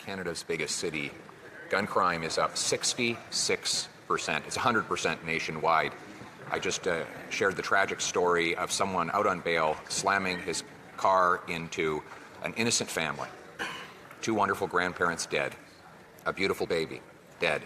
Canada's biggest city, gun crime is up 66%. It's 100% nationwide. I just shared the tragic story of someone out on bail slamming his car into an innocent family. 2 wonderful grandparents dead. A beautiful baby dead.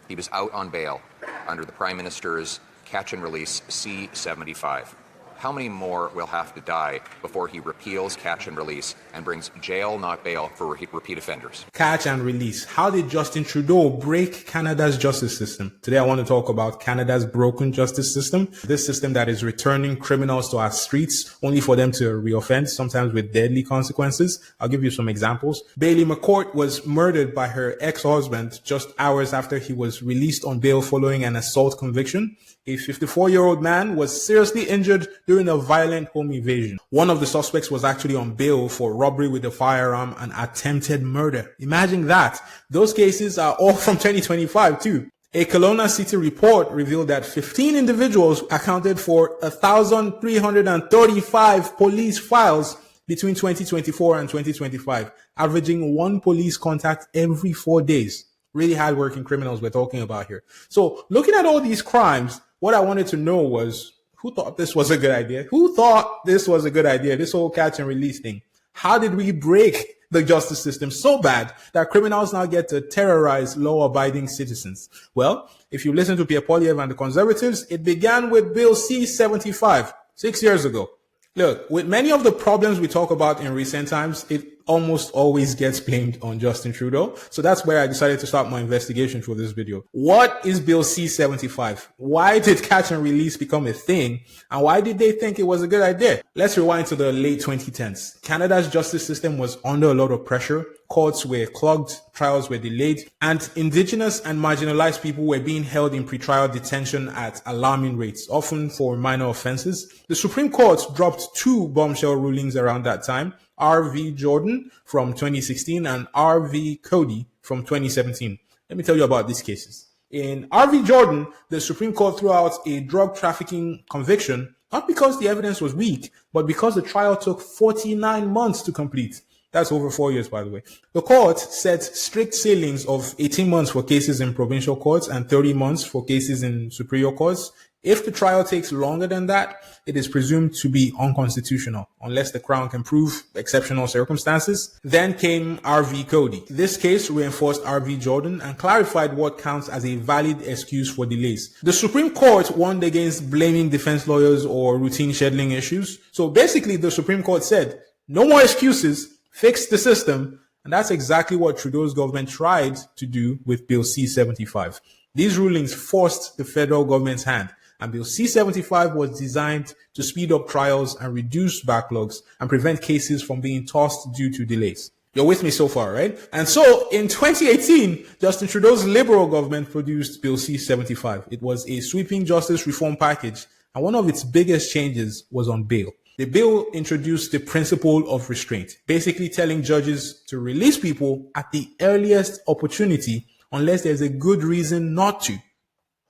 He was out on bail under the Prime Minister's catch and release C-75. How many more will have to die before he repeals catch and release and brings jail, not bail, for repeat offenders? Catch and release. How did Justin Trudeau break Canada's justice system? Today I want to talk about Canada's broken justice system. This system that is returning criminals to our streets only for them to reoffend, sometimes with deadly consequences. I'll give you some examples. Bailey McCourt was murdered by her ex-husband just hours after he was released on bail following an assault conviction. A 54-year-old man was seriously injured during a violent home invasion. One of the suspects was actually on bail for robbery with a firearm and attempted murder. Imagine that. Those cases are all from 2025 too. A Kelowna City report revealed that 15 individuals accounted for 1,335 police files between 2024 and 2025, averaging 1 police contact every 4 days. Really hardworking criminals we're talking about here. So looking at all these crimes, what I wanted to know was, who thought this was a good idea? Who thought this was a good idea, this whole catch and release thing? How did we break the justice system so bad that criminals now get to terrorize law-abiding citizens? Well, if you listen to Pierre Poilievre and the Conservatives, it began with Bill C-75, 6 years ago. Look, with many of the problems we talk about in recent times, it almost always gets blamed on Justin Trudeau. So that's where I decided to start my investigation for this video. What is Bill C-75? Why did catch and release become a thing? And why did they think it was a good idea? Let's rewind to the late 2010s. Canada's justice system was under a lot of pressure. Courts were clogged, trials were delayed, and Indigenous and marginalized people were being held in pretrial detention at alarming rates, often for minor offenses. The Supreme Court dropped 2 bombshell rulings around that time, R.V. Jordan from 2016 and R.V. Cody from 2017. Let me tell you about these cases. In R.V. Jordan, the Supreme Court threw out a drug trafficking conviction, not because the evidence was weak, but because the trial took 49 months to complete. That's over 4 years, by the way. The court set strict ceilings of 18 months for cases in provincial courts and 30 months for cases in superior courts. If the trial takes longer than that, it is presumed to be unconstitutional, unless the Crown can prove exceptional circumstances. Then came R.V. Cody. This case reinforced R.V. Jordan and clarified what counts as a valid excuse for delays. The Supreme Court warned against blaming defense lawyers or routine scheduling issues. So basically, the Supreme Court said, no more excuses. Fix the system, and that's exactly what Trudeau's government tried to do with Bill C-75. These rulings forced the federal government's hand, and Bill C-75 was designed to speed up trials and reduce backlogs and prevent cases from being tossed due to delays. You're with me so far, right? And so in 2018, Justin Trudeau's Liberal government produced Bill C-75. It was a sweeping justice reform package, and one of its biggest changes was on bail. The bill introduced the principle of restraint, basically telling judges to release people at the earliest opportunity unless there's a good reason not to.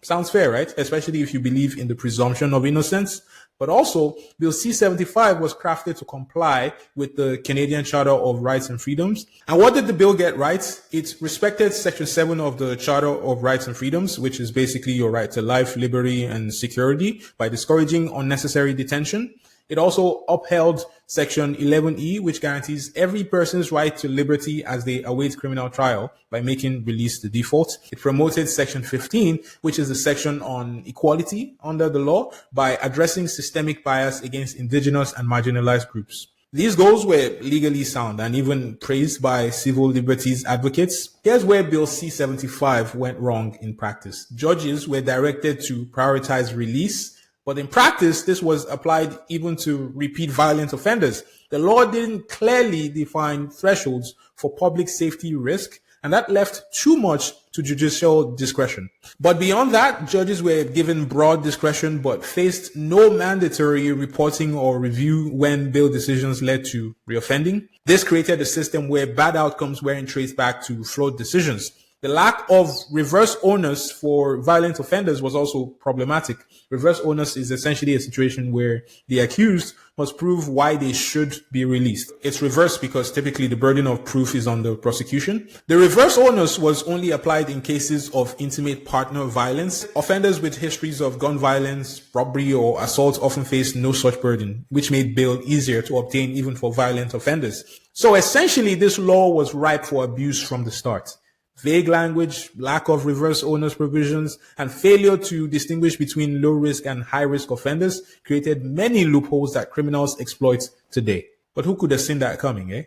Sounds fair, right? Especially if you believe in the presumption of innocence. But also, Bill C-75 was crafted to comply with the Canadian Charter of Rights and Freedoms. And what did the bill get right? It respected Section 7 of the Charter of Rights and Freedoms, which is basically your right to life, liberty, and security, by discouraging unnecessary detention. It also upheld Section 11E, which guarantees every person's right to liberty as they await criminal trial by making release the default. It promoted Section 15, which is the section on equality under the law, by addressing systemic bias against Indigenous and marginalized groups. These goals were legally sound and even praised by civil liberties advocates. Here's where Bill C-75 went wrong in practice. Judges were directed to prioritize release, but in practice, this was applied even to repeat violent offenders. The law didn't clearly define thresholds for public safety risk, and that left too much to judicial discretion. But beyond that, judges were given broad discretion but faced no mandatory reporting or review when bail decisions led to reoffending. This created a system where bad outcomes weren't traced back to flawed decisions. The lack of reverse onus for violent offenders was also problematic. Reverse onus is essentially a situation where the accused must prove why they should be released. It's reversed because typically the burden of proof is on the prosecution. The reverse onus was only applied in cases of intimate partner violence. Offenders with histories of gun violence, robbery, or assault often faced no such burden, which made bail easier to obtain even for violent offenders. So essentially, this law was ripe for abuse from the start. Vague language, lack of reverse onus provisions, and failure to distinguish between low-risk and high-risk offenders created many loopholes that criminals exploit today. But who could have seen that coming, eh?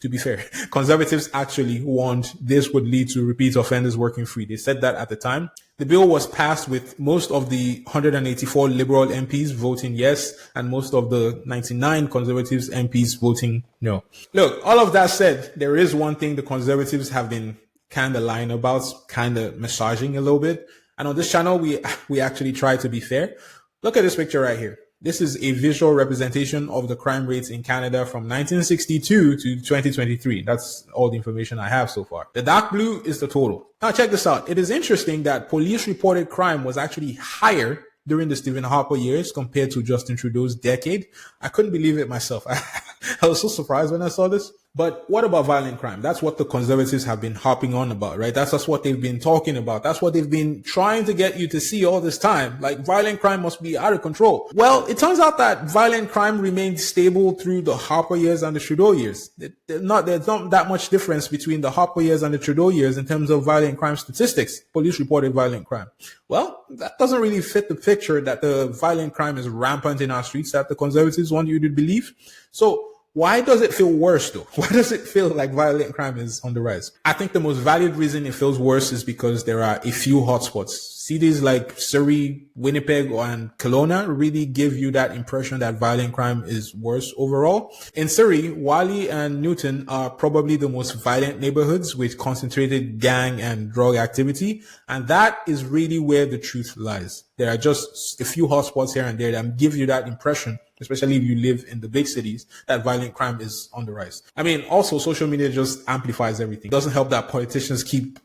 To be fair, conservatives actually warned this would lead to repeat offenders working free. They said that at the time. The bill was passed with most of the 184 Liberal MPs voting yes, and most of the 99 Conservatives MPs voting no. Look, all of that said, there is one thing the Conservatives have been kind of lying about, kind of massaging a little bit. And on this channel, we actually try to be fair. Look at this picture right here. This is a visual representation of the crime rates in Canada from 1962 to 2023. That's all the information I have so far. The dark blue is the total. Now check this out. It is interesting that police reported crime was actually higher during the Stephen Harper years compared to Justin Trudeau's decade. I couldn't believe it myself. I was so surprised when I saw this. But what about violent crime? That's what the Conservatives have been harping on about, right? That's just what they've been talking about. That's what they've been trying to get you to see all this time. Like, violent crime must be out of control. Well, it turns out that violent crime remained stable through the Harper years and the Trudeau years. There's not that much difference between the Harper years and the Trudeau years in terms of violent crime statistics. Police reported violent crime. Well, that doesn't really fit the picture that the violent crime is rampant in our streets that the Conservatives want you to believe. So why does it feel worse though? Why does it feel like violent crime is on the rise? I think the most valid reason it feels worse is because there are a few hotspots. Cities like Surrey, Winnipeg, and Kelowna really give you that impression that violent crime is worse overall. In Surrey, Wally and Newton are probably the most violent neighborhoods with concentrated gang and drug activity. And that is really where the truth lies. There are just a few hotspots here and there that give you that impression, especially if you live in the big cities, that violent crime is on the rise. I mean, also social media just amplifies everything. It doesn't help that politicians keep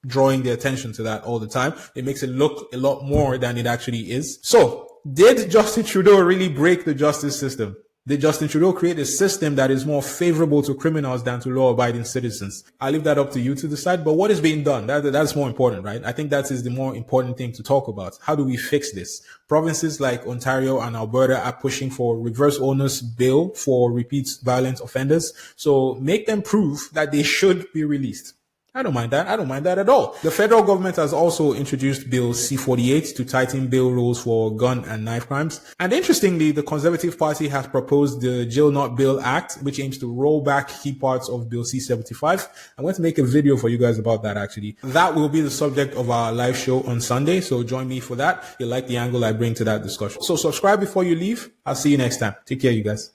drawing their attention to that all the time. It makes it look a lot more than it actually is. So, did Justin Trudeau really break the justice system? Did Justin Trudeau create a system that is more favorable to criminals than to law-abiding citizens? I'll leave that up to you to decide. But what is being done? That's more important, right? I think that is the more important thing to talk about. How do we fix this? Provinces like Ontario and Alberta are pushing for reverse onus bail for repeat violent offenders. So make them prove that they should be released. I don't mind that. I don't mind that at all. The federal government has also introduced Bill C-48 to tighten bail rules for gun and knife crimes. And interestingly, the Conservative Party has proposed the Jail Not Bail Act, which aims to roll back key parts of Bill C-75. I'm going to make a video for you guys about that actually. That will be the subject of our live show on Sunday, so join me for that. You'll like the angle I bring to that discussion. So subscribe before you leave. I'll see you next time. Take care, you guys.